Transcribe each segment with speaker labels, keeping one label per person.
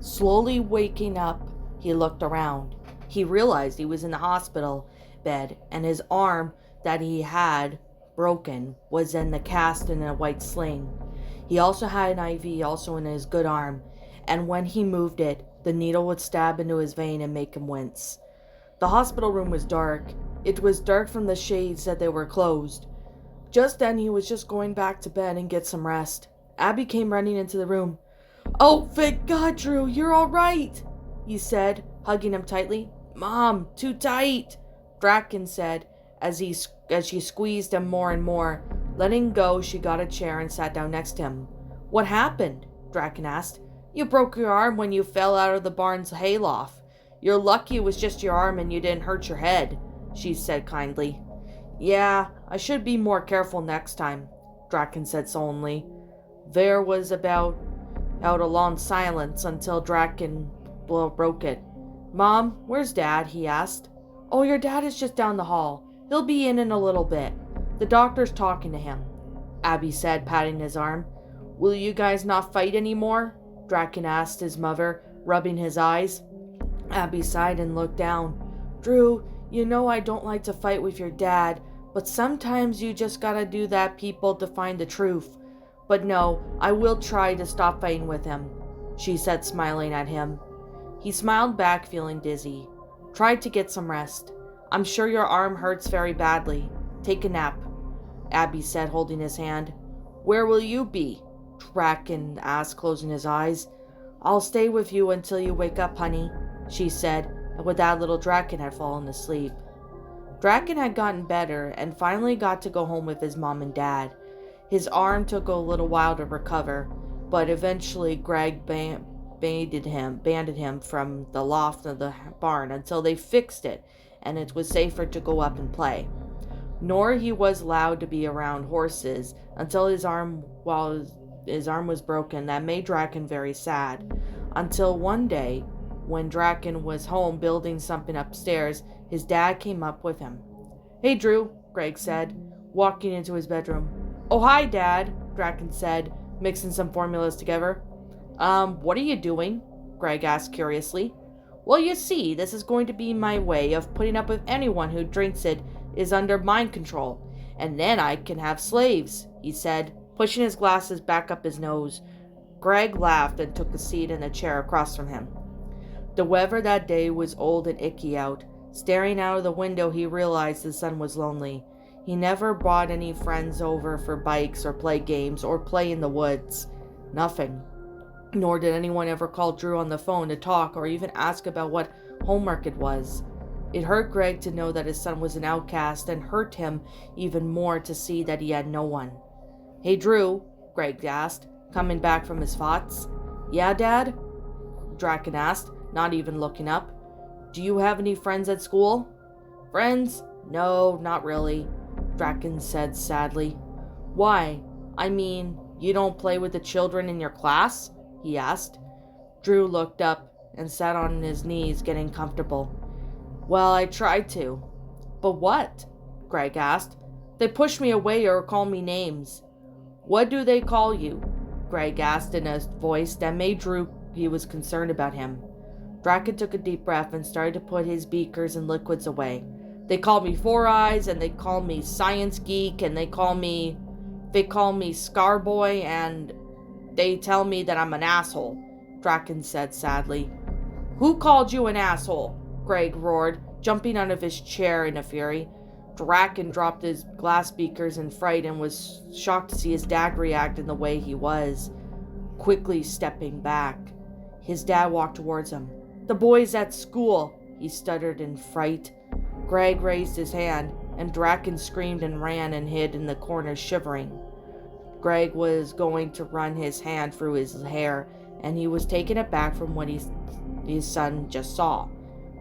Speaker 1: Slowly waking up, he looked around. He realized he was in the hospital bed, and his arm that he had broken was in the cast in a white sling. He also had an IV also in his good arm, and when he moved it, the needle would stab into his vein and make him wince. The hospital room was dark. It was dark from the shades that they were closed. Just then he was just going back to bed and get some rest. Abby came running into the room. "Oh, thank God, Drew, you're all right," he said, hugging him tightly. "Mom, too tight," Draken said as she squeezed him more and more. Letting go, she got a chair and sat down next to him. "What happened?" Draken asked. "You broke your arm when you fell out of the barn's hayloft. You're lucky it was just your arm and you didn't hurt your head," she said kindly. "Yeah, I should be more careful next time," Draken said sullenly. There was about a long silence until Draken broke it. "Mom, where's Dad?" he asked. "Oh, your dad is just down the hall. He'll be in a little bit. The doctor's talking to him," Abby said, patting his arm. "Will you guys not fight anymore?" Draken asked his mother, rubbing his eyes. Abby sighed and looked down. "Drew, you know I don't like to fight with your dad, but sometimes you just gotta do that people to find the truth. But no, I will try to stop fighting with him," she said, smiling at him. He smiled back, feeling dizzy. "Try to get some rest. I'm sure your arm hurts very badly. Take a nap," Abby said, holding his hand. "Where will you be?" Draken asked, closing his eyes. "I'll stay with you until you wake up, honey," she said, and with that little Draken had fallen asleep. Draken had gotten better and finally got to go home with his mom and dad. His arm took a little while to recover, but eventually Greg banded him from the loft of the barn until they fixed it and it was safer to go up and play. Nor he was allowed to be around horses until his arm was broken. That made Draken very sad. Until one day, when Draken was home building something upstairs, his dad came up with him. "Hey, Drew," Greg said, walking into his bedroom. "Oh, hi, Dad," Draken said, mixing some formulas together. What are you doing?" Greg asked curiously. "Well, you see, this is going to be my way of putting up with anyone who drinks it is under mind control, and then I can have slaves," he said, pushing his glasses back up his nose. Greg laughed and took a seat in a chair across from him. The weather that day was old and icky out. Staring out of the window, he realized the sun was lonely. He never brought any friends over for bikes or play games or play in the woods. Nothing. Nor did anyone ever call Drew on the phone to talk or even ask about what homework it was. It hurt Greg to know that his son was an outcast, and hurt him even more to see that he had no one. "Hey, Drew," Greg asked, coming back from his thoughts. "Yeah, Dad?" Draken asked, not even looking up. "Do you have any friends at school?" "Friends? No, not really," Draken said sadly. "Why? I mean, you don't play with the children in your class?" he asked. Drew looked up and sat on his knees, getting comfortable. "Well, I tried to." "But what?" Greg asked. "They push me away or call me names." "What do they call you?" Greg asked in a voice that made Drew he was concerned about him. Draken took a deep breath and started to put his beakers and liquids away. "They call me Four Eyes, and they call me Science Geek, and they call me Scarboy, and they tell me that I'm an asshole," Draken said sadly. "Who called you an asshole?" Greg roared, jumping out of his chair in a fury. Draken dropped his glass beakers in fright and was shocked to see his dad react in the way he was. Quickly stepping back, his dad walked towards him. "The boys at school," he stuttered in fright. Greg raised his hand, and Draken screamed and ran and hid in the corner, shivering. Greg was going to run his hand through his hair, and he was taken aback from what his son just saw.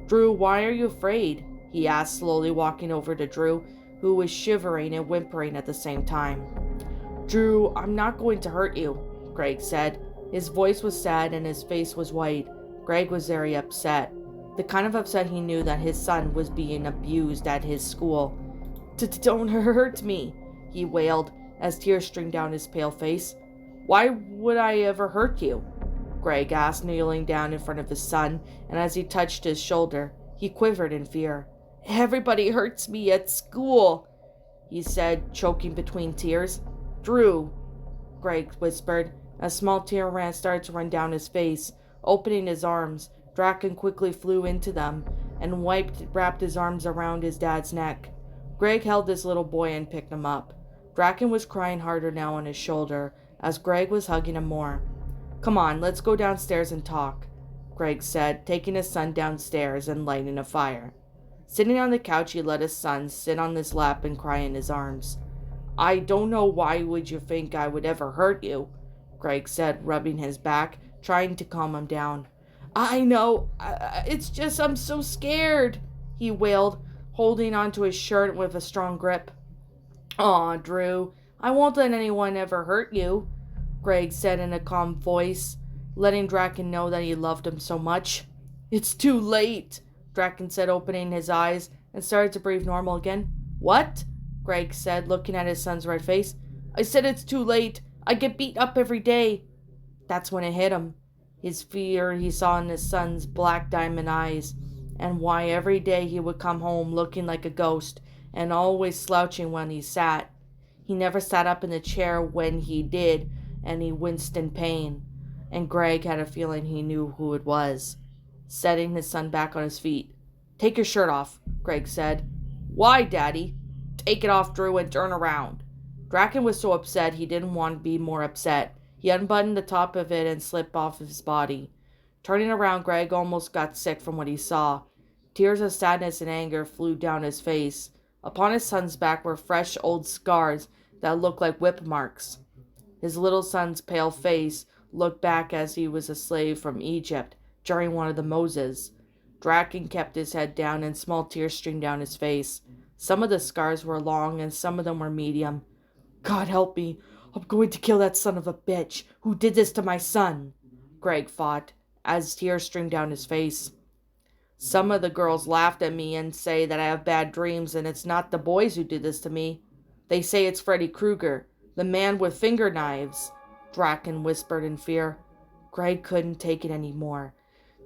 Speaker 1: "Drew, why are you afraid?" he asked, slowly walking over to Drew, who was shivering and whimpering at the same time. "Drew, I'm not going to hurt you," Greg said. His voice was sad and his face was white. Greg was very upset. the kind of upset he knew that his son was being abused at his school. Don't hurt me, he wailed as tears streamed down his pale face. Why would I ever hurt you? Greg asked, kneeling down in front of his son, and as he touched his shoulder, he quivered in fear. Everybody hurts me at school, he said, choking between tears. Drew, Greg whispered. A small tear started to run down his face. Opening his arms, Draken quickly flew into them and wrapped his arms around his dad's neck. Greg held his little boy and picked him up. Draken was crying harder now on his shoulder as Greg was hugging him more. Come on, let's go downstairs and talk, Greg said, taking his son downstairs and lighting a fire. Sitting on the couch, he let his son sit on his lap and cry in his arms. I don't know why would you think I would ever hurt you, Greg said, rubbing his back, trying to calm him down. I know, it's just I'm so scared, he wailed, holding onto his shirt with a strong grip. Aw, Drew, I won't let anyone ever hurt you, Greg said in a calm voice, letting Draken know that he loved him so much. It's too late, Draken said, opening his eyes and started to breathe normal again. What? Greg said, looking at his son's red face. I said it's too late. I get beat up every day. That's when it hit him. His fear he saw in his son's black diamond eyes, and why every day he would come home looking like a ghost and always slouching when he sat. He never sat up in the chair when he did, and he winced in pain, and Greg had a feeling he knew who it was. Setting his son back on his feet. Take your shirt off, Greg said. Why, Daddy? Take it off, Drew, and turn around. Draken was so upset he didn't want to be more upset. He unbuttoned the top of it and slipped off of his body. Turning around, Greg almost got sick from what he saw. Tears of sadness and anger flew down his face. Upon his son's back were fresh old scars that looked like whip marks. His little son's pale face looked back as he was a slave from Egypt during one of the Moses. Draken kept his head down and small tears streamed down his face. Some of the scars were long and some of them were medium. God help me. I'm going to kill that son of a bitch who did this to my son, Greg fought, as tears streamed down his face. Some of the girls laughed at me and say that I have bad dreams and it's not the boys who did this to me. They say it's Freddy Krueger, the man with finger knives, Draken whispered in fear. Greg couldn't take it anymore.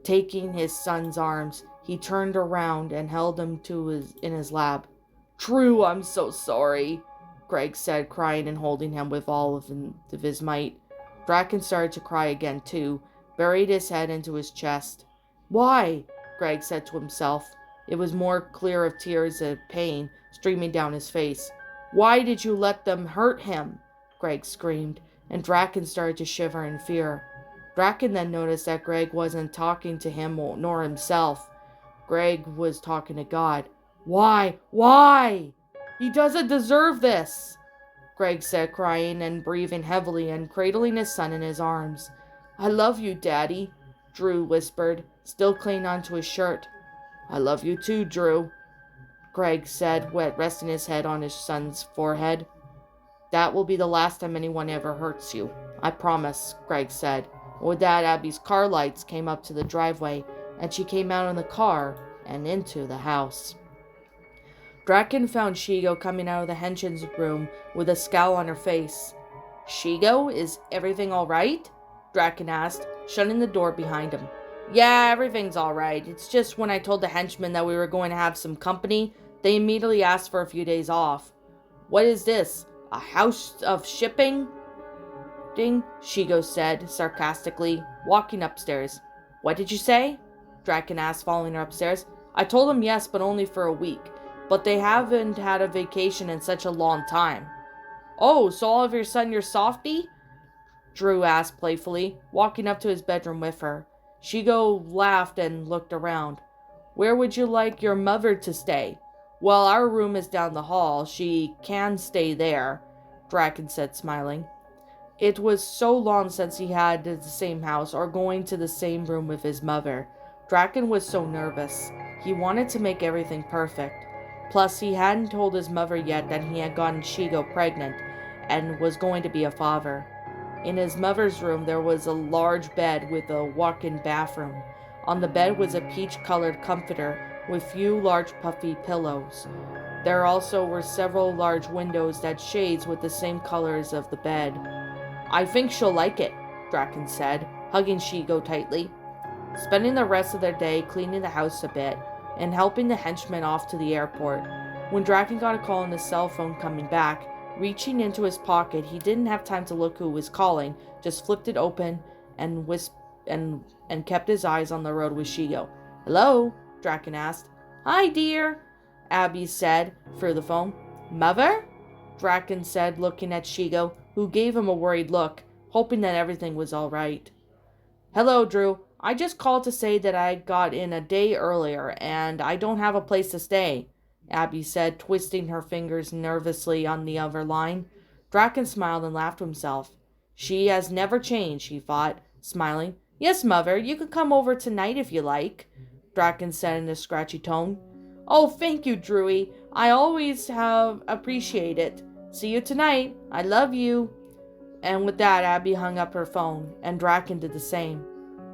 Speaker 1: Taking his son's arms, he turned around and held him in his lap. Drew, I'm so sorry, Greg said, crying and holding him with all of his might. Draken started to cry again, too, buried his head into his chest. Why? Greg said to himself. It was more clear of tears of pain streaming down his face. Why did you let them hurt him? Greg screamed, and Draken started to shiver in fear. Draken then noticed that Greg wasn't talking to him nor himself. Greg was talking to God. Why? Why? He doesn't deserve this, Greg said, crying and breathing heavily and cradling his son in his arms. I love you, Daddy, Drew whispered, still clinging onto his shirt. I love you too, Drew, Greg said, resting his head on his son's forehead. That will be the last time anyone ever hurts you. I promise, Greg said. With that, Abby's car lights came up to the driveway, and she came out in the car and into the house. Draken found Shigo coming out of the henchman's room with a scowl on her face. Shigo, is everything all right? Draken asked, shutting the door behind him. Yeah, everything's all right. It's just when I told the henchmen that we were going to have some company, they immediately asked for a few days off. What is this? A house of shipping? Shigo said, sarcastically, walking upstairs. What did you say? Draken asked, following her upstairs. I told them yes, but only for a week. But they haven't had a vacation in such a long time. Oh, so all of your sudden you're softy? Drew asked playfully, walking up to his bedroom with her. Shigo laughed and looked around. Where would you like your mother to stay? Well, our room is down the hall. She can stay there, Draken said, smiling. It was so long since he had the same house or going to the same room with his mother. Draken was so nervous. He wanted to make everything perfect. Plus, he hadn't told his mother yet that he had gotten Shigo pregnant and was going to be a father. In his mother's room, there was a large bed with a walk-in bathroom. On the bed was a peach-colored comforter with few large puffy pillows. There also were several large windows that shades with the same colors of the bed. "I think she'll like it," Draken said, hugging Shigo tightly. Spending the rest of their day cleaning the house a bit and helping the henchmen off to the airport. When Draken got a call on his cell phone coming back, reaching into his pocket, he didn't have time to look who was calling, just flipped it open and and kept his eyes on the road with Shigo. "Hello?" Draken asked. "Hi, dear," Abby said through the phone. "Mother?" Draken said, looking at Shigo, who gave him a worried look, hoping that everything was all right. "Hello, Drew. I just called to say that I got in a day earlier, and I don't have a place to stay," Abby said, twisting her fingers nervously on the other line. Draken smiled and laughed to himself. "She has never changed," he thought, smiling. "Yes, Mother, you can come over tonight if you like," Draken said in a scratchy tone. "Oh, thank you, Drewy. I always have appreciate it. See you tonight. I love you." And with that, Abby hung up her phone, and Draken did the same.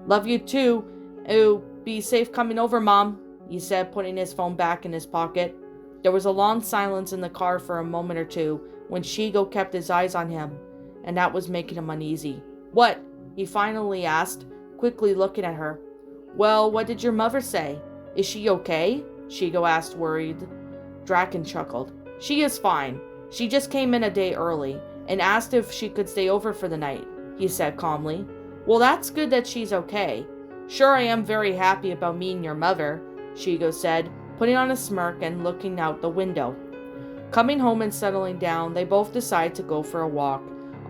Speaker 1: "Love you too. Oh, be safe coming over, Mom," he said, putting his phone back in his pocket. There was a long silence in the car for a moment or two when Shigo kept his eyes on him, and that was making him uneasy. "What?" he finally asked, quickly looking at her. "Well, what did your mother say? Is she okay?" Shigo asked, worried. Draken chuckled. "She is fine. She just came in a day early and asked if she could stay over for the night," he said calmly. "Well, that's good that she's okay. Sure, I am very happy about meeting your mother," Shigo said, putting on a smirk and looking out the window. Coming home and settling down, they both decided to go for a walk.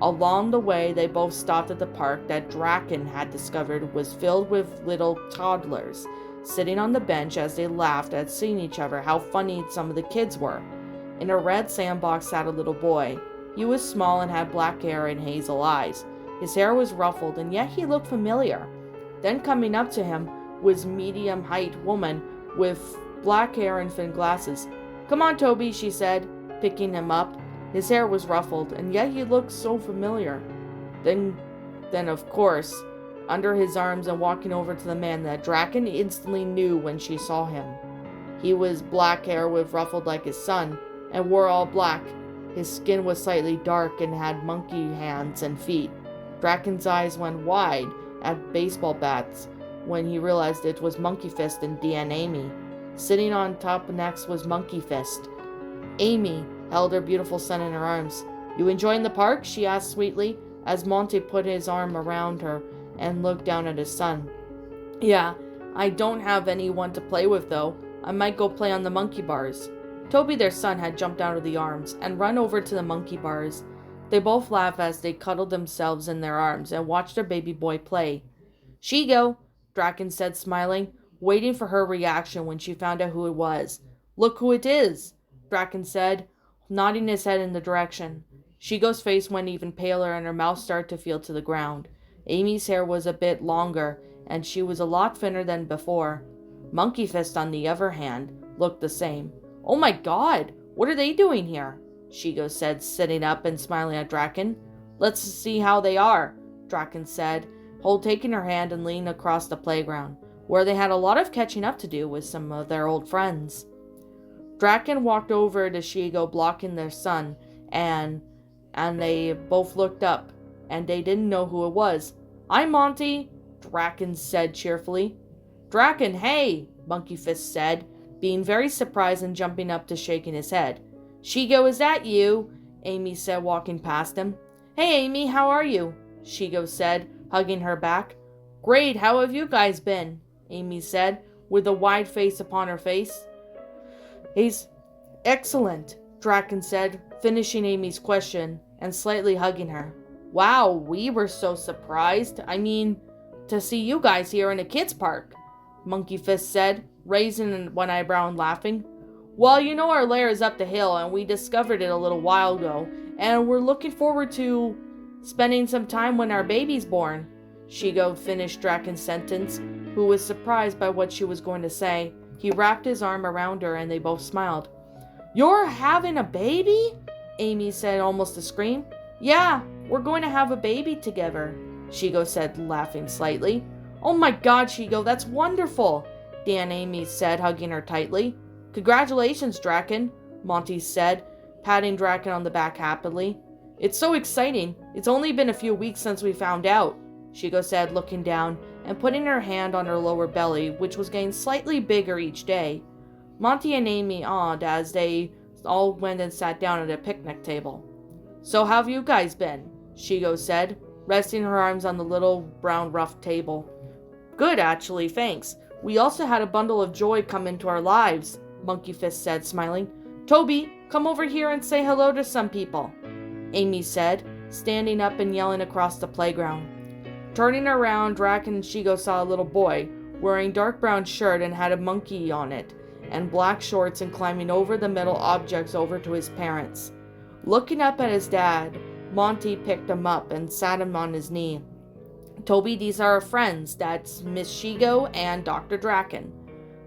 Speaker 1: Along the way, they both stopped at the park that Draken had discovered was filled with little toddlers, sitting on the bench as they laughed at seeing each other how funny some of the kids were. In a red sandbox sat a little boy. He was small and had black hair and hazel eyes. His hair was ruffled, and yet he looked familiar. Then coming up to him was medium-height woman with black hair and thin glasses. "Come on, Toby," she said, picking him up. His hair was ruffled, and yet he looked so familiar. Then of course, under his arms and walking over to the man that Draken instantly knew when she saw him. He was black hair with ruffled like his son, and wore all black. His skin was slightly dark and had monkey hands and feet. Draken's eyes went wide at baseball bats when he realized it was Monkey Fist and Deanne Amy. Sitting on top next was Monkey Fist. Amy held her beautiful son in her arms. "You enjoying the park?" she asked sweetly, as Monty put his arm around her and looked down at his son. "Yeah, I don't have anyone to play with though. I might go play on the monkey bars." Toby, their son, had jumped out of the arms and run over to the monkey bars. They both laughed as they cuddled themselves in their arms and watched their baby boy play. "Shigo," Draken said, smiling, waiting for her reaction when she found out who it was. "Look who it is," Draken said, nodding his head in the direction. Shigo's face went even paler and her mouth started to feel to the ground. Amy's hair was a bit longer, and she was a lot thinner than before. Monkey Fist, on the other hand, looked the same. "Oh my god, what are they doing here?" Shigo said, sitting up and smiling at Draken. "Let's see how they are," Draken said, taking her hand and leaning across the playground, where they had a lot of catching up to do with some of their old friends. Draken walked over to Shigo, blocking their son, and they both looked up, and they didn't know who it was. "I'm Monty," Draken said cheerfully. "Draken, hey," Monkey Fist said, being very surprised and jumping up to shaking his head. "Shigo, is that you?" Amy said, walking past him. "Hey, Amy, how are you?" Shigo said, hugging her back. "Great, how have you guys been?" Amy said, with a wide face upon her face. "He's excellent," Draken said, finishing Amy's question and slightly hugging her. "Wow, we were so surprised. I mean, to see you guys here in a kids' park," Monkey Fist said, raising one eyebrow and laughing. "Well, you know our lair is up the hill, and we discovered it a little while ago, and we're looking forward to spending some time when our baby's born." Shigo finished Draken's sentence, who was surprised by what she was going to say. He wrapped his arm around her, and they both smiled. "You're having a baby?" Amy said, almost a scream. "Yeah, we're going to have a baby together," Shigo said, laughing slightly. "Oh my god, Shigo, that's wonderful," Dan Amy said, hugging her tightly. "Congratulations, Draken," Monty said, patting Draken on the back happily. "It's so exciting. It's only been a few weeks since we found out," Shigo said, looking down and putting her hand on her lower belly, which was getting slightly bigger each day. Monty and Amy awed as they all went and sat down at a picnic table. "So how have you guys been?" Shigo said, resting her arms on the little brown rough table. "Good, actually, thanks. We also had a bundle of joy come into our lives," Monkey Fist said, smiling. "Toby, come over here and say hello to some people," Amy said, standing up and yelling across the playground. Turning around, Draken and Shigo saw a little boy, wearing dark brown shirt and had a monkey on it, and black shorts, and climbing over the metal objects over to his parents. Looking up at his dad, Monty picked him up and sat him on his knee. "Toby, these are our friends. That's Miss Shigo and Dr. Draken,"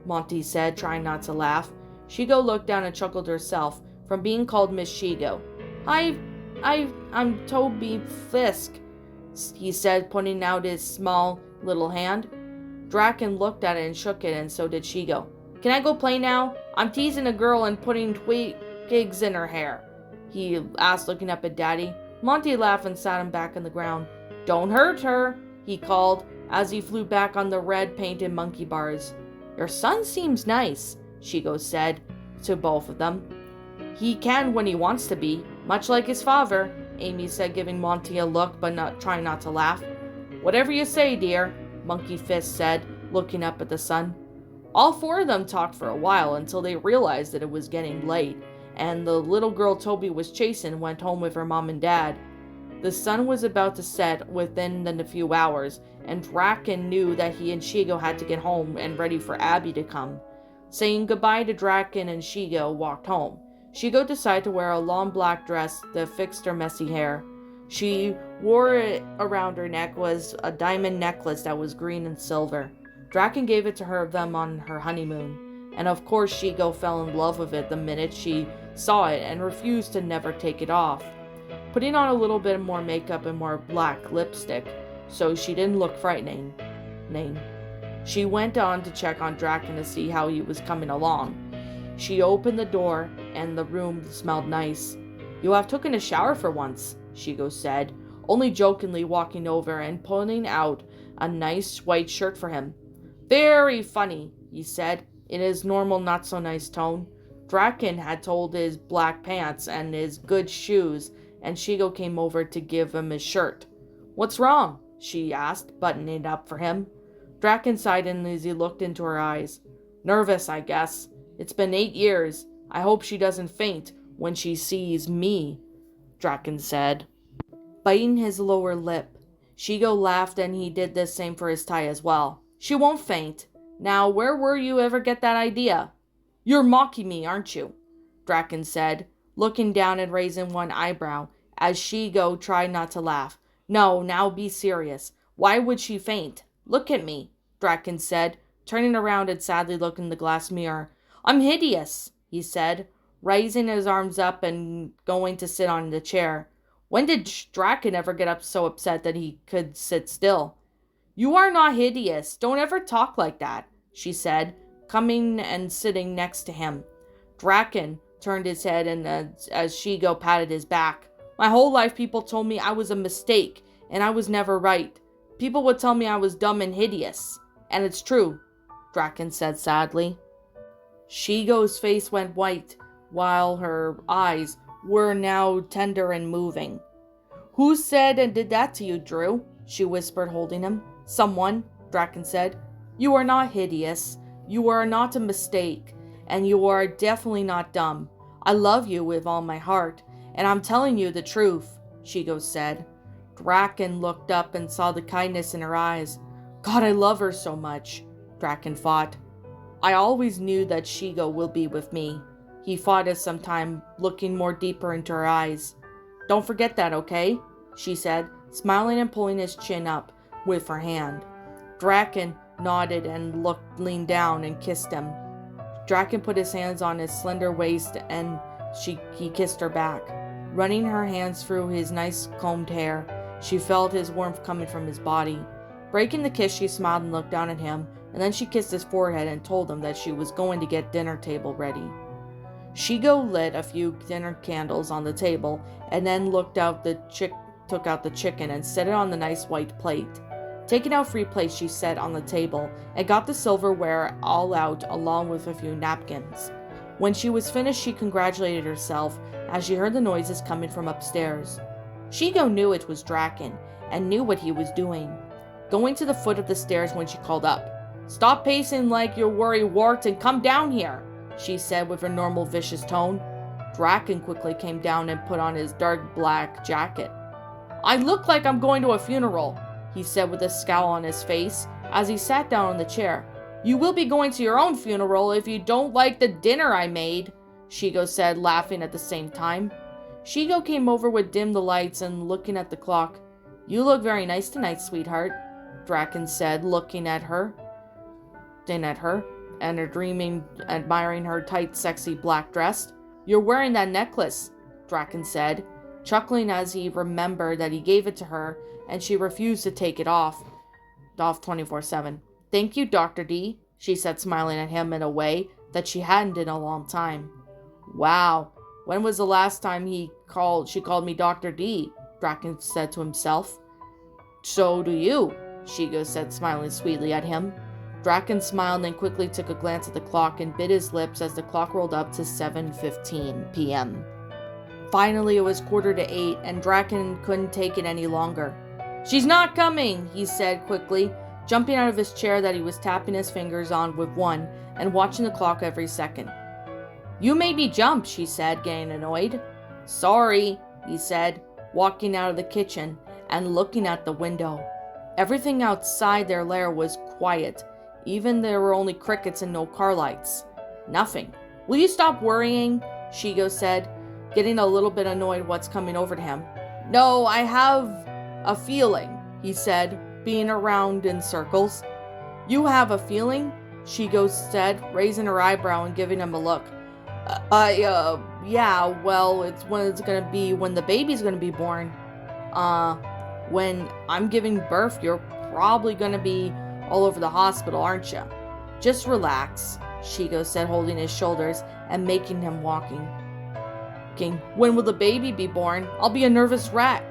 Speaker 1: Monty said, trying not to laugh. Shigo looked down and chuckled herself from being called Miss Shigo. I'm Toby Fisk," he said, putting out his small little hand. Draken looked at it and shook it, and so did Shigo. "Can I go play now? I'm teasing a girl and putting twigs in her hair," he asked, looking up at Daddy. Monty laughed and sat him back on the ground. "Don't hurt her," he called as he flew back on the red painted monkey bars. "Your son seems nice," Shigo said to both of them. "He can when he wants to be, much like his father," Amy said, giving Monty a look but trying not to laugh. "Whatever you say, dear," Monkey Fist said, looking up at the sun. All four of them talked for a while until they realized that it was getting late, and the little girl Toby was chasing went home with her mom and dad. The sun was about to set within a few hours, and Draken knew that he and Shigo had to get home and ready for Abby to come. Saying goodbye to Draken, and Shigo walked home. Shigo decided to wear a long black dress that fixed her messy hair. She wore it around her neck was a diamond necklace that was green and silver. Draken gave it to them on her honeymoon, and of course Shigo fell in love with it the minute she saw it and refused to never take it off. Putting on a little bit more makeup and more black lipstick so she didn't look frightening, she went on to check on Draken to see how he was coming along. She opened the door and the room smelled nice. "You have taken a shower for once," Shigo said, only jokingly, walking over and pulling out a nice white shirt for him. "Very funny," he said, in his normal not-so-nice tone. Draken had told his black pants and his good shoes, and Shigo came over to give him his shirt. "What's wrong?" she asked, buttoning it up for him. Draken sighed as he looked into her eyes. "Nervous, I guess. It's been 8 years. I hope she doesn't faint when she sees me," Draken said, biting his lower lip. Shigo laughed, and he did the same for his tie as well. "She won't faint. Now, where were you ever get that idea?" "You're mocking me, aren't you?" Draken said, looking down and raising one eyebrow, as Shigo tried not to laugh. "No, now be serious. Why would she faint? Look at me," Draken said, turning around and sadly looking in the glass mirror. "I'm hideous," he said, raising his arms up and going to sit on the chair. When did Draken ever get up so upset that he could sit still? "You are not hideous. Don't ever talk like that," she said, coming and sitting next to him. Draken turned his head and as Shigo patted his back. "My whole life people told me I was a mistake and I was never right. People would tell me I was dumb and hideous. And it's true," Draken said sadly. Shigo's face went white while her eyes were now tender and moving. "Who said and did that to you, Drew?" she whispered, holding him. "Someone," Draken said. "You are not hideous. You are not a mistake. And you are definitely not dumb. I love you with all my heart. And I'm telling you the truth," Shigo said. Draken looked up and saw the kindness in her eyes. "God, I love her so much," Draken thought. "I always knew that Shigo will be with me," he thought as some time, looking more deeper into her eyes. "Don't forget that, okay?" she said, smiling and pulling his chin up with her hand. Draken nodded and leaned down and kissed him. Draken put his hands on his slender waist and he kissed her back. Running her hands through his nice combed hair, she felt his warmth coming from his body. Breaking the kiss, she smiled and looked down at him, and then she kissed his forehead and told him that she was going to get dinner table ready. Shigo lit a few dinner candles on the table and then took out the chicken and set it on the nice white plate. Taking out 3 plates she set on the table and got the silverware all out along with a few napkins. When she was finished, she congratulated herself as she heard the noises coming from upstairs. Shigo knew it was Draken and knew what he was doing. Going to the foot of the stairs when she called up, "Stop pacing like you're worrywart and come down here," she said with her normal vicious tone. Draken quickly came down and put on his dark black jacket. "I look like I'm going to a funeral," he said with a scowl on his face as he sat down on the chair. "You will be going to your own funeral if you don't like the dinner I made," Shigo said, laughing at the same time. Shigo came over with dimmed the lights and looking at the clock. "You look very nice tonight, sweetheart," Draken said, looking at her, and admiring her tight, sexy black dress. "You're wearing that necklace," Draken said, chuckling as he remembered that he gave it to her and she refused to take it off 24/7. "Thank you, Dr. D," she said, smiling at him in a way that she hadn't in a long time. "Wow, when was the last time she called me Dr. D?" Draken said to himself. "So do you," Shigo said, smiling sweetly at him. Draken smiled and quickly took a glance at the clock and bit his lips as the clock rolled up to 7:15 p.m. Finally, it was 7:45 and Draken couldn't take it any longer. "She's not coming," he said quickly, jumping out of his chair that he was tapping his fingers on with one and watching the clock every second. "You made me jump," she said, getting annoyed. "Sorry," he said, walking out of the kitchen and looking at the window. Everything outside their lair was quiet. Even there were only crickets and no car lights. Nothing. "Will you stop worrying?" Shigo said, getting a little bit annoyed what's coming over to him. "No, I have a feeling," he said, being around in circles. "You have a feeling?" Shigo said, raising her eyebrow and giving him a look. Yeah, well, it's when the baby's gonna be born. When I'm giving birth, you're probably gonna be all over the hospital, aren't you?" "Just relax," Shigo said, holding his shoulders and making him walking. "When will the baby be born? I'll be a nervous wreck,"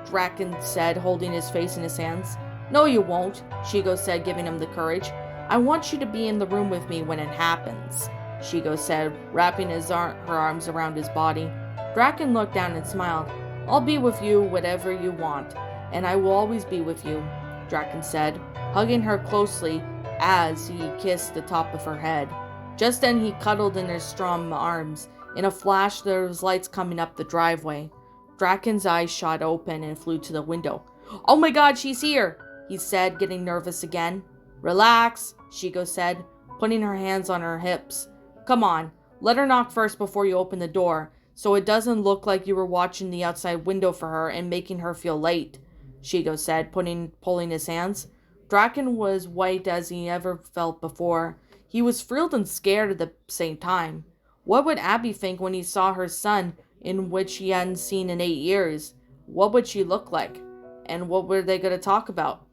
Speaker 1: Draken said, holding his face in his hands. "No, you won't," Shigo said, giving him the courage. "I want you to be in the room with me when it happens," Shigo said, wrapping her arms around his body. Draken looked down and smiled. "I'll be with you whatever you want, and I will always be with you," Draken said, hugging her closely as he kissed the top of her head. Just then he cuddled in his strong arms. In a flash, there was lights coming up the driveway. Draken's eyes shot open and flew to the window. "Oh my god, she's here!" he said, getting nervous again. "Relax," Shigo said, putting her hands on her hips. "Come on, let her knock first before you open the door, so it doesn't look like you were watching the outside window for her and making her feel late," Shigo said, pulling his hands. Draken was white as he ever felt before. He was thrilled and scared at the same time. What would Abby think when he saw her son, in which he hadn't seen in 8 years? What would she look like? And what were they going to talk about?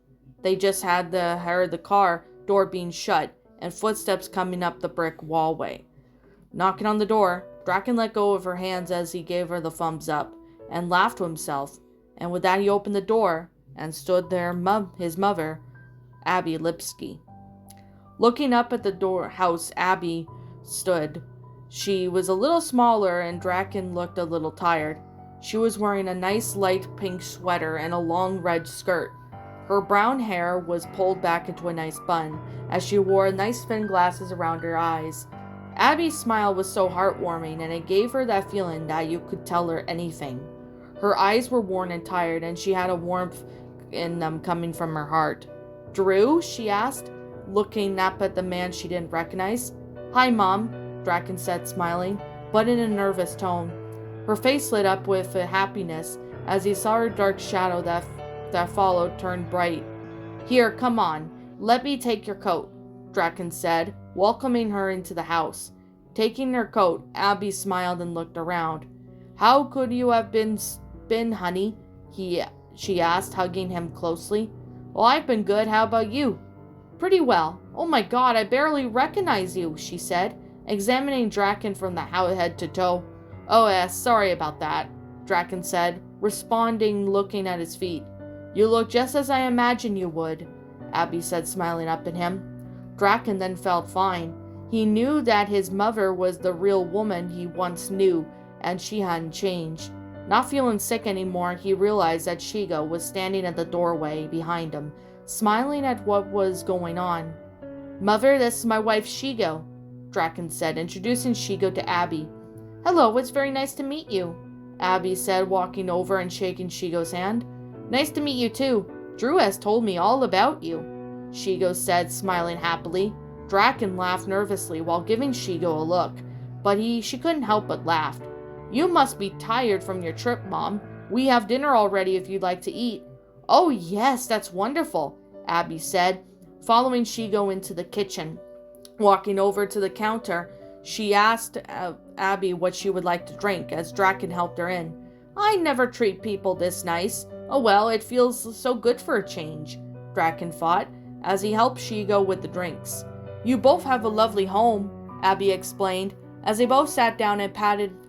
Speaker 1: They just had heard the car door being shut and footsteps coming up the brick hallway. Knocking on the door, Draken let go of her hands as he gave her the thumbs up and laughed to himself. And with that, he opened the door and stood there, his mother, Abby Lipsky. Looking up at the house, Abby stood. She was a little smaller and Draken looked a little tired. She was wearing a nice light pink sweater and a long red skirt. Her brown hair was pulled back into a nice bun as she wore nice thin glasses around her eyes. Abby's smile was so heartwarming and it gave her that feeling that you could tell her anything. Her eyes were worn and tired and she had a warmth in them coming from her heart. "Drew?" she asked, looking up at the man she didn't recognize. "Hi, Mom," Draken said, smiling, but in a nervous tone. Her face lit up with happiness as he saw her dark shadow that followed turn bright. "Here, come on, let me take your coat," Draken said, welcoming her into the house. Taking her coat, Abby smiled and looked around. "How could you have been, honey?" she asked, hugging him closely. Well, I've been good. How about you? Pretty well. Oh my god, I barely recognize you, she said, examining Draken from the head to toe. Oh, sorry about that, Draken said, responding, looking at his feet. You look just as I imagined you would, Abby said, smiling up at him. Draken then felt fine. He knew that his mother was the real woman he once knew, and she hadn't changed. Not feeling sick anymore, he realized that Shigo was standing at the doorway behind him, smiling at what was going on. Mother, this is my wife Shigo, Draken said, introducing Shigo to Abby. Hello, it's very nice to meet you, Abby said, walking over and shaking Shigo's hand. Nice to meet you too. Drew has told me all about you, Shigo said, smiling happily. Draken laughed nervously while giving Shigo a look, but she couldn't help but laugh. You must be tired from your trip, Mom. We have dinner already if you'd like to eat. Oh yes, that's wonderful, Abby said, following Shigo into the kitchen. Walking over to the counter, she asked Abby what she would like to drink as Draken helped her in. I never treat people this nice. Oh well, it feels so good for a change, Draken thought, as he helped Shigo with the drinks. You both have a lovely home, Abby explained, as they both sat down and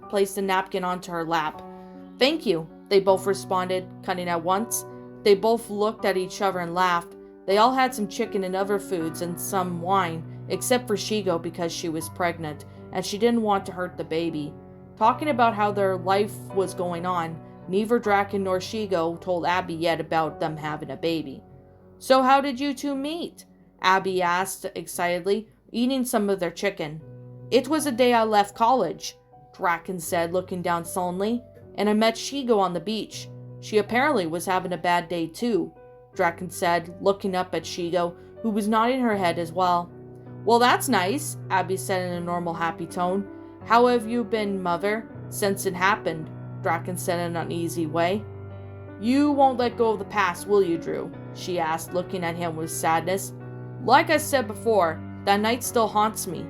Speaker 1: placed a napkin onto her lap. Thank you, they both responded, cutting at once. They both looked at each other and laughed. They all had some chicken and other foods and some wine, except for Shigo because she was pregnant, and she didn't want to hurt the baby. Talking about how their life was going on, neither Draken nor Shigo told Abby yet about them having a baby. So how did you two meet? Abby asked excitedly, eating some of their chicken. It was the day I left college, Draken said, looking down sullenly, and I met Shigo on the beach. She apparently was having a bad day too, Draken said, looking up at Shigo, who was nodding her head as well. Well, that's nice, Abby said in a normal, happy tone. How have you been, Mother, since it happened? Draken said in an uneasy way. You won't let go of the past, will you, Drew? She asked, looking at him with sadness. Like I said before, that night still haunts me.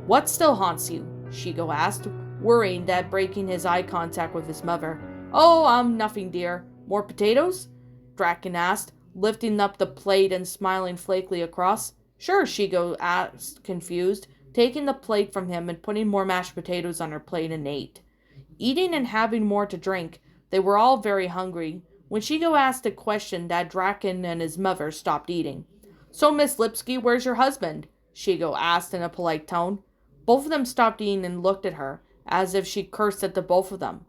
Speaker 1: What still haunts you? Shigo asked, worrying that breaking his eye contact with his mother. Oh, nothing, dear. More potatoes? Draken asked, lifting up the plate and smiling flakily across. Sure, Shigo asked, confused, taking the plate from him and putting more mashed potatoes on her plate and ate. Eating and having more to drink, they were all very hungry. When Shigo asked a question, that Draken and his mother stopped eating. So, Miss Lipsky, where's your husband? Shigo asked in a polite tone. Both of them stopped eating and looked at her, as if she cursed at the both of them.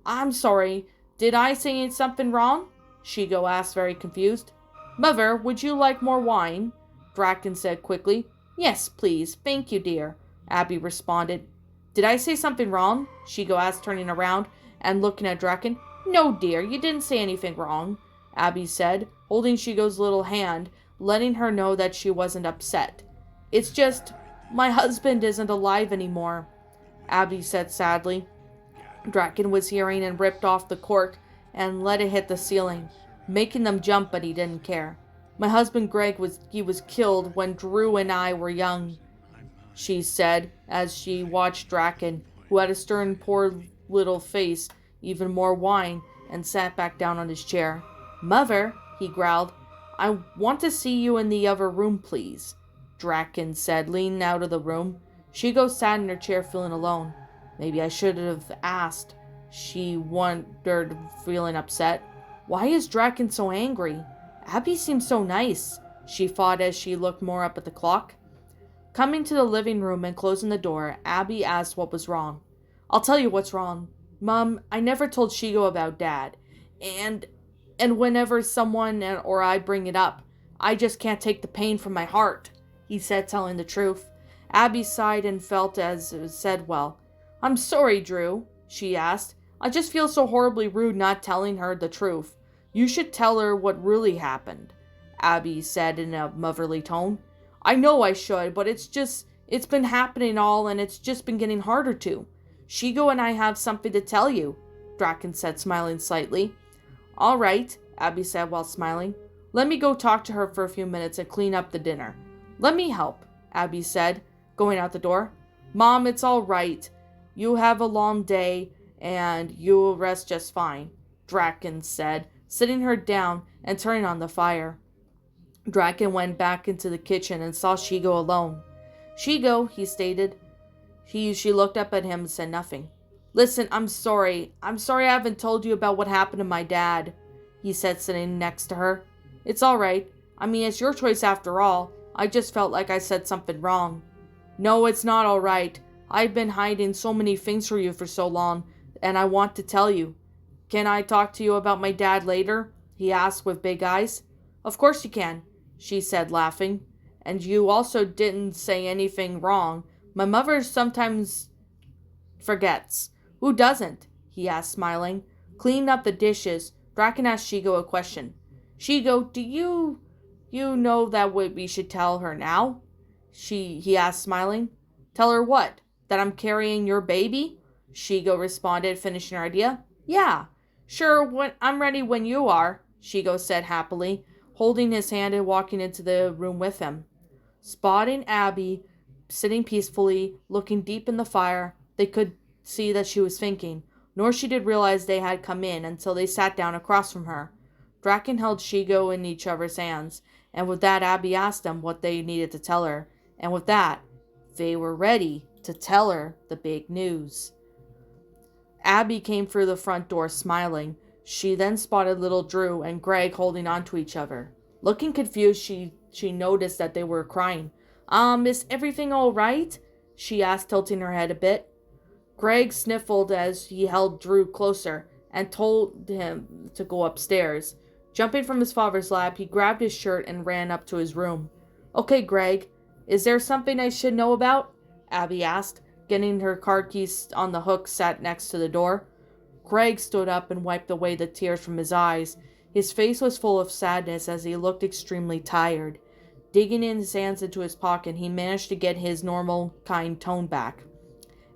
Speaker 1: I'm sorry, did I say something wrong? Shigo asked, very confused. Mother, would you like more wine? Draken said quickly. Yes, please, thank you, dear, Abby responded. Did I say something wrong? Shigo asked, turning around and looking at Draken. No, dear, you didn't say anything wrong, Abby said, holding Shigo's little hand, letting her know that she wasn't upset. It's just, my husband isn't alive anymore, Abby said sadly. Draken was hearing and ripped off the cork and let it hit the ceiling, making them jump, but he didn't care. My husband Greg was killed when Drew and I were young, she said, as she watched Draken, who had a stern, poor little face, even more wine, and sat back down on his chair. Mother, he growled, I want to see you in the other room, please, Draken said, leaning out of the room. Shigo sat in her chair feeling alone. Maybe I should have asked, she wondered, feeling upset. Why is Draken so angry? Abby seems so nice, she thought as she looked more up at the clock. Coming to the living room and closing the door, Abby asked what was wrong. I'll tell you what's wrong. Mom, I never told Shigo about Dad. And whenever someone or I bring it up, I just can't take the pain from my heart, he said, telling the truth. Abby sighed and felt as said, well, I'm sorry, Drew, she asked. I just feel so horribly rude not telling her the truth. You should tell her what really happened, Abby said in a motherly tone. I know I should, but it's been happening all and it's just been getting harder to. Shigo and I have something to tell you, Draken said, smiling slightly. All right, Abby said while smiling. Let me go talk to her for a few minutes and clean up the dinner. Let me help, Abby said, going out the door. Mom, it's all right. You have a long day and you'll rest just fine, Draken said, sitting her down and turning on the fire. Draken went back into the kitchen and saw Shigo alone. Shigo, he stated. She looked up at him and said nothing. Listen, I'm sorry. I'm sorry I haven't told you about what happened to my dad, he said, sitting next to her. It's all right. I mean, it's your choice after all. I just felt like I said something wrong. No, it's not all right. I've been hiding so many things from you for so long, and I want to tell you. Can I talk to you about my dad later? He asked with big eyes. Of course you can, she said, laughing. And you also didn't say anything wrong. My mother sometimes forgets. Who doesn't? He asked, smiling. Cleaning up the dishes, Draken asked Shigo a question. Shigo, do you know that what we should tell her now? He asked, smiling. Tell her what? That I'm carrying your baby? Shigo responded, finishing her idea. Yeah. Sure, I'm ready when you are, Shigo said happily, holding his hand and walking into the room with him. Spotting Abby sitting peacefully, looking deep in the fire, they could see that she was thinking, nor she did realize they had come in until they sat down across from her. Draken held Shigo in each other's hands, and with that Abby asked them what they needed to tell her, and with that, they were ready to tell her the big news. Abby came through the front door smiling. She then spotted little Drew and Greg holding on to each other. Looking confused, she noticed that they were crying. Is everything all right? She asked, tilting her head a bit. Greg sniffled as he held Drew closer and told him to go upstairs. Jumping from his father's lap, he grabbed his shirt and ran up to his room. Okay, Greg, is there something I should know about? Abby asked, getting her car keys on the hook sat next to the door. Greg stood up and wiped away the tears from his eyes. His face was full of sadness as he looked extremely tired. Digging in his hands into his pocket, he managed to get his normal, kind tone back.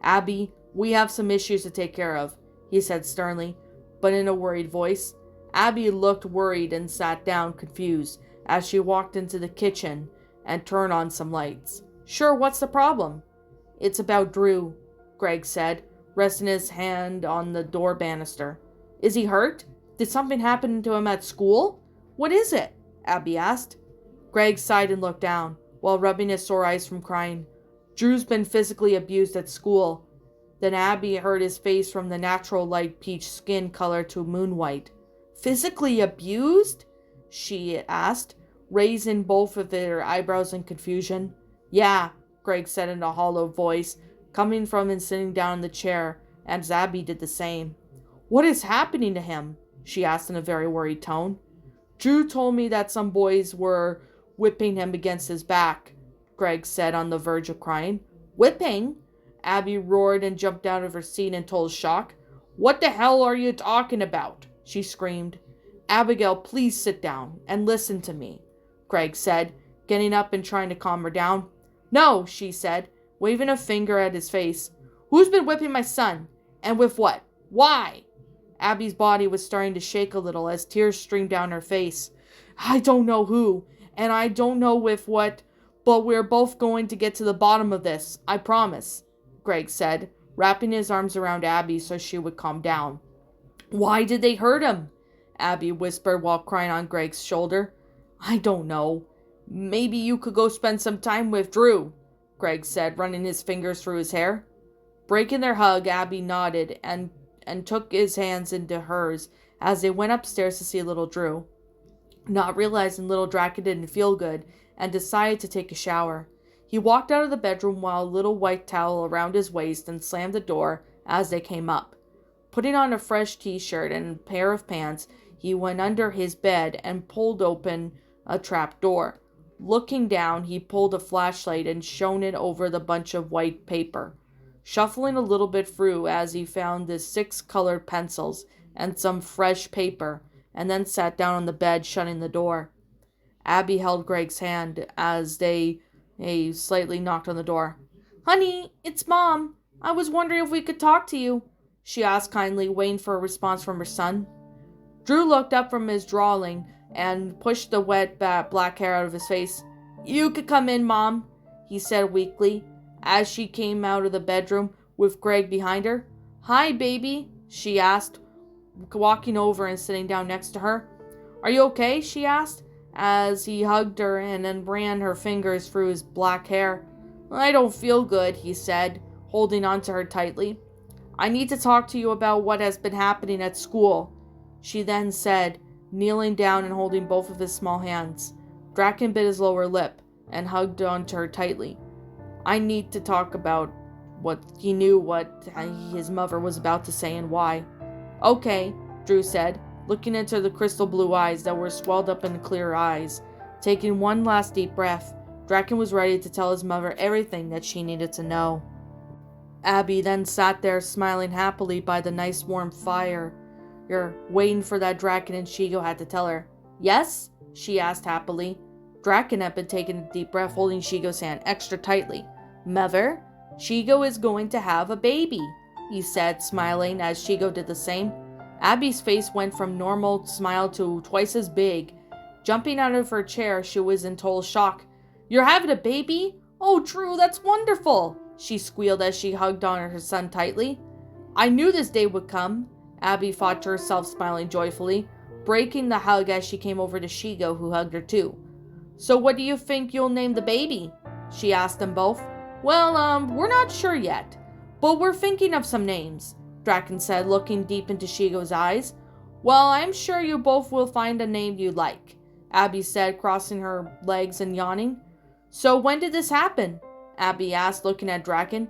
Speaker 1: Abby, we have some issues to take care of, he said sternly, but in a worried voice. Abby looked worried and sat down, confused, as she walked into the kitchen and turned on some lights. Sure, what's the problem? It's about Drew, Greg said, resting his hand on the door banister. Is he hurt? Did something happen to him at school? What is it? Abby asked. Greg sighed and looked down, while rubbing his sore eyes from crying. Drew's been physically abused at school. Then Abby heard his face from the natural light peach skin color to moon white. Physically abused? She asked, raising both of their eyebrows in confusion. Yeah, Greg said in a hollow voice, coming from and sitting down in the chair, as Abby did the same. What is happening to him? She asked in a very worried tone. Drew told me that some boys were whipping him against his back, Greg said, on the verge of crying. Whipping? Abby roared and jumped out of her seat in total shock. What the hell are you talking about? She screamed. Abigail, please sit down and listen to me, Greg said, getting up and trying to calm her down. No, she said, waving a finger at his face. Who's been whipping my son? And with what? Why? Abby's body was starting to shake a little as tears streamed down her face. I don't know who, and I don't know with what, but we're both going to get to the bottom of this, I promise, Greg said, wrapping his arms around Abby so she would calm down. Why did they hurt him? Abby whispered while crying on Greg's shoulder. I don't know. Maybe you could go spend some time with Drew, Greg said, running his fingers through his hair. Breaking their hug, Abby nodded and took his hands into hers as they went upstairs to see little Drew. Not realizing little Draken didn't feel good and decided to take a shower. He walked out of the bedroom while a little white towel around his waist and slammed the door as they came up. Putting on a fresh t-shirt and a pair of pants, he went under his bed and pulled open a trap door. Looking down, he pulled a flashlight and shone it over the bunch of white paper, shuffling a little bit through as he found the 6 colored pencils and some fresh paper, and then sat down on the bed, shutting the door. Abby held Greg's hand as they slightly knocked on the door. Honey, it's Mom. I was wondering if we could talk to you, she asked kindly, waiting for a response from her son. Drew looked up from his drawing and pushed the wet black hair out of his face. You could come in, Mom, he said weakly, as she came out of the bedroom with Greg behind her. Hi, baby, she asked, walking over and sitting down next to her. Are you okay? She asked, as he hugged her and then ran her fingers through his black hair. "I don't feel good," he said, holding on to her tightly. "I need to talk to you about what has been happening at school," she then said, kneeling down and holding both of his small hands. Draken bit his lower lip and hugged onto her tightly. I need to talk about what he knew what his mother was about to say and why. "Okay," Drew said, looking into the crystal blue eyes that were swelled up in clear eyes. Taking one last deep breath, Draken was ready to tell his mother everything that she needed to know. Abby then sat there smiling happily by the nice warm fire. You're waiting for that Draken, and Shigo had to tell her. "Yes?" she asked happily. Draken had been taking a deep breath, holding Shigo's hand extra tightly. "Mother, Shigo is going to have a baby," he said, smiling as Shigo did the same. Abby's face went from normal smile to twice as big. Jumping out of her chair, she was in total shock. "You're having a baby? Oh, Drew, that's wonderful!" she squealed as she hugged on her son tightly. "I knew this day would come," Abby thought to herself, smiling joyfully, breaking the hug as she came over to Shigo, who hugged her too. "So what do you think you'll name the baby?" she asked them both. "Well, we're not sure yet, but we're thinking of some names," Draken said, looking deep into Shigo's eyes. "Well, I'm sure you both will find a name you like," Abby said, crossing her legs and yawning. "So when did this happen?" Abby asked, looking at Draken.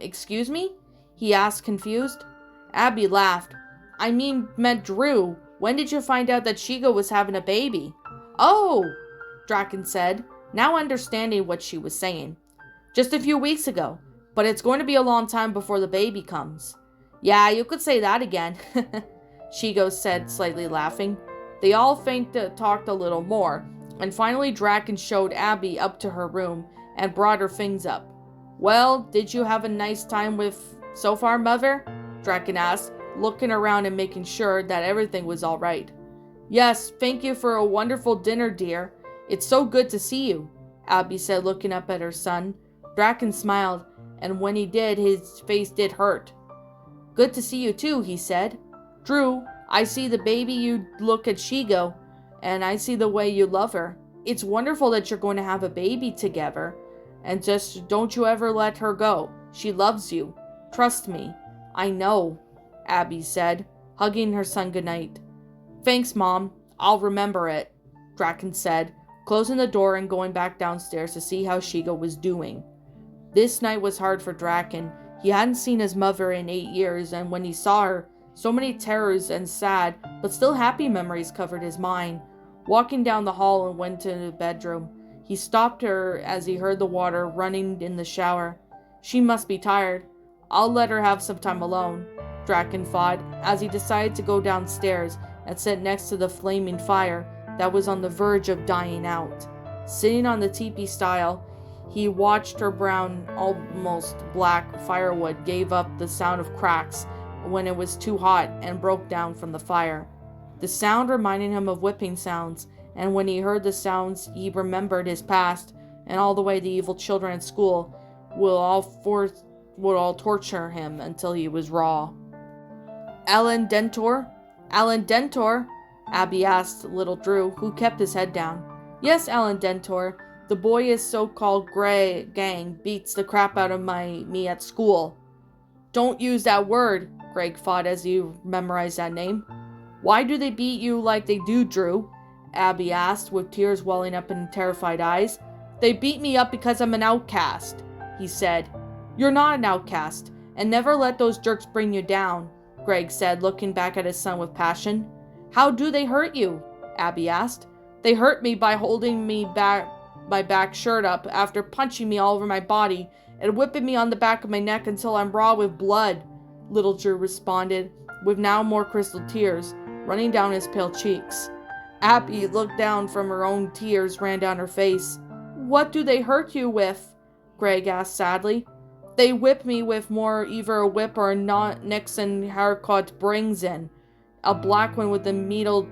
Speaker 1: Excuse me?" he asked, confused. Abby laughed. "I meant Drew. When did you find out that Shigo was having a baby?" "Oh," Draken said, now understanding what she was saying. "Just a few weeks ago, but it's going to be a long time before the baby comes." "Yeah, you could say that again," Shigo said, slightly laughing. They all talked a little more, and finally Draken showed Abby up to her room and brought her things up. "Well, did you have a nice time with so far, Mother?" Draken asked, looking around and making sure that everything was all right. "Yes, thank you for a wonderful dinner, dear. It's so good to see you," Abby said, looking up at her son. Draken smiled, and when he did, his face did hurt. "Good to see you too," he said. "Drew, I see the baby you look at Shigo, and I see the way you love her. It's wonderful that you're going to have a baby together, and just don't you ever let her go. She loves you. Trust me." "I know," Abby said, hugging her son goodnight. "Thanks, Mom. I'll remember it," Draken said, closing the door and going back downstairs to see how Shigo was doing. This night was hard for Draken. He hadn't seen his mother in 8 years, and when he saw her, so many terrors and sad, but still happy memories covered his mind. Walking down the hall and went to the bedroom, he stopped her as he heard the water running in the shower. She must be tired. I'll let her have some time alone, Draken thought, as he decided to go downstairs and sit next to the flaming fire that was on the verge of dying out. Sitting on the teepee stile, he watched her brown, almost black firewood gave up the sound of cracks when it was too hot and broke down from the fire. The sound reminded him of whipping sounds, and when he heard the sounds, he remembered his past and all the way the evil children at school would all torture him until he was raw. "Alan Dentor? Alan Dentor?" Abby asked little Drew, who kept his head down. "Yes, Alan Dentor. The boy his so-called Grey gang beats the crap out of me at school." "Don't use that word," Greg thought as he memorized that name. "Why do they beat you like they do, Drew?" Abby asked, with tears welling up in terrified eyes. "They beat me up because I'm an outcast," he said. "You're not an outcast, and never let those jerks bring you down," Greg said, looking back at his son with passion. "How do they hurt you?" Abby asked. "They hurt me by holding my back shirt up after punching me all over my body and whipping me on the back of my neck until I'm raw with blood," little Drew responded, with now more crystal tears running down his pale cheeks. Abby looked down from her own tears ran down her face. "What do they hurt you with?" Greg asked sadly. "They whip me with more either a whip or a Nixon haircut brings in. A black one with a metal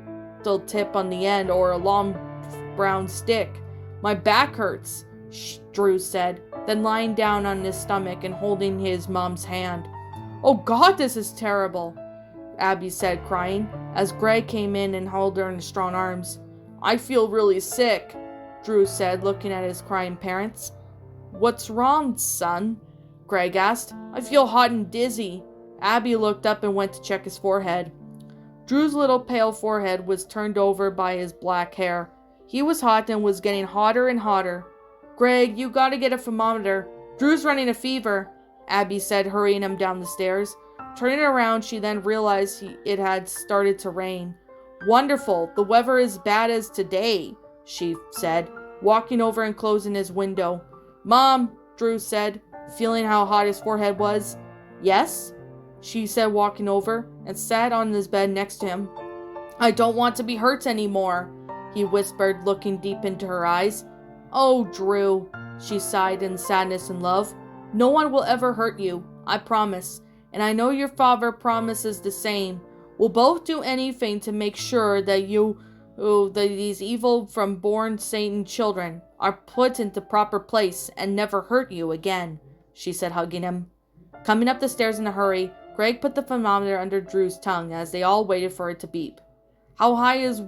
Speaker 1: tip on the end or a long brown stick. My back hurts," Drew said, then lying down on his stomach and holding his mom's hand. "Oh God, this is terrible," Abby said, crying, as Greg came in and held her in his strong arms. I feel really sick, Drew said, looking at his crying parents. What's wrong, son? Greg asked. I feel hot and dizzy. Abby looked up and went to check his forehead. Drew's little pale forehead was turned over by his black hair. He was hot and was getting hotter and hotter. Greg, you gotta get a thermometer. Drew's running a fever, Abby said, hurrying him down the stairs. Turning around, she then realized it had started to rain. Wonderful, the weather is bad as today, she said, walking over and closing his window. Mom, Drew said, feeling how hot his forehead was. Yes? She said, walking over, and sat on his bed next to him. I don't want to be hurt anymore, he whispered, looking deep into her eyes. Oh, Drew, she sighed in sadness and love. No one will ever hurt you, I promise, and I know your father promises the same. We'll both do anything to make sure that these evil from born Satan children are put into proper place and never hurt you again, she said, hugging him. Coming up the stairs in a hurry, Greg put the thermometer under Drew's tongue as they all waited for it to beep. How high is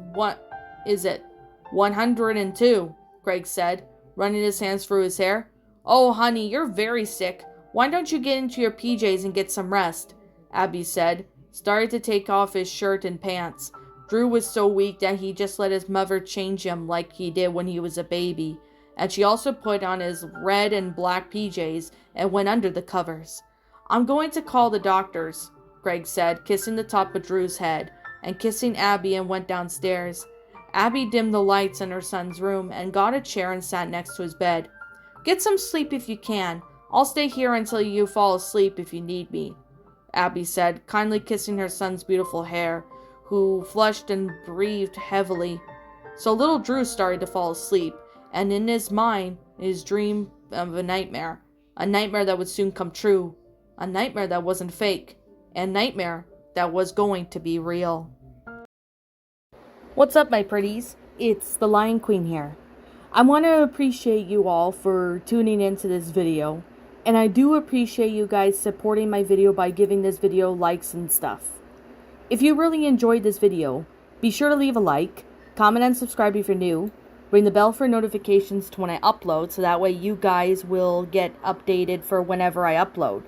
Speaker 1: it? 102, Greg said, running his hands through his hair. Oh, honey, you're very sick. Why don't you get into your PJs and get some rest? Abby said, starting to take off his shirt and pants. Drew was so weak that he just let his mother change him like he did when he was a baby, and she also put on his red and black PJs and went under the covers. I'm going to call the doctors, Greg said, kissing the top of Drew's head, and kissing Abby, and went downstairs. Abby dimmed the lights in her son's room and got a chair and sat next to his bed. Get some sleep if you can. I'll stay here until you fall asleep if you need me, Abby said, kindly kissing her son's beautiful hair, who flushed and breathed heavily. So little Drew started to fall asleep, and in his mind, his dream of a nightmare that would soon come true, a nightmare that wasn't fake, a nightmare that was going to be real. What's up, my pretties? It's the Lion Queen here. I want to appreciate you all for tuning into this video, and I do appreciate you guys supporting my video by giving this video likes and stuff. If you really enjoyed this video, be sure to leave a like, comment and subscribe if you're new, ring the bell for notifications to when I upload so that way you guys will get updated for whenever I upload.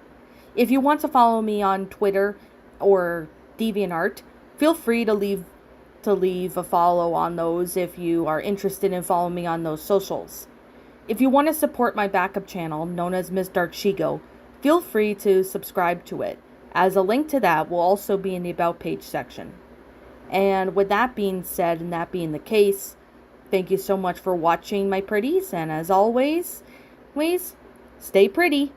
Speaker 1: If you want to follow me on Twitter or DeviantArt, feel free to leave a follow on those if you are interested in following me on those socials. If you want to support my backup channel, known as Miss Dark Shigo, feel free to subscribe to it, as a link to that will also be in the About page section. And with that being said, and that being the case, thank you so much for watching, my pretties, and as always, please stay pretty.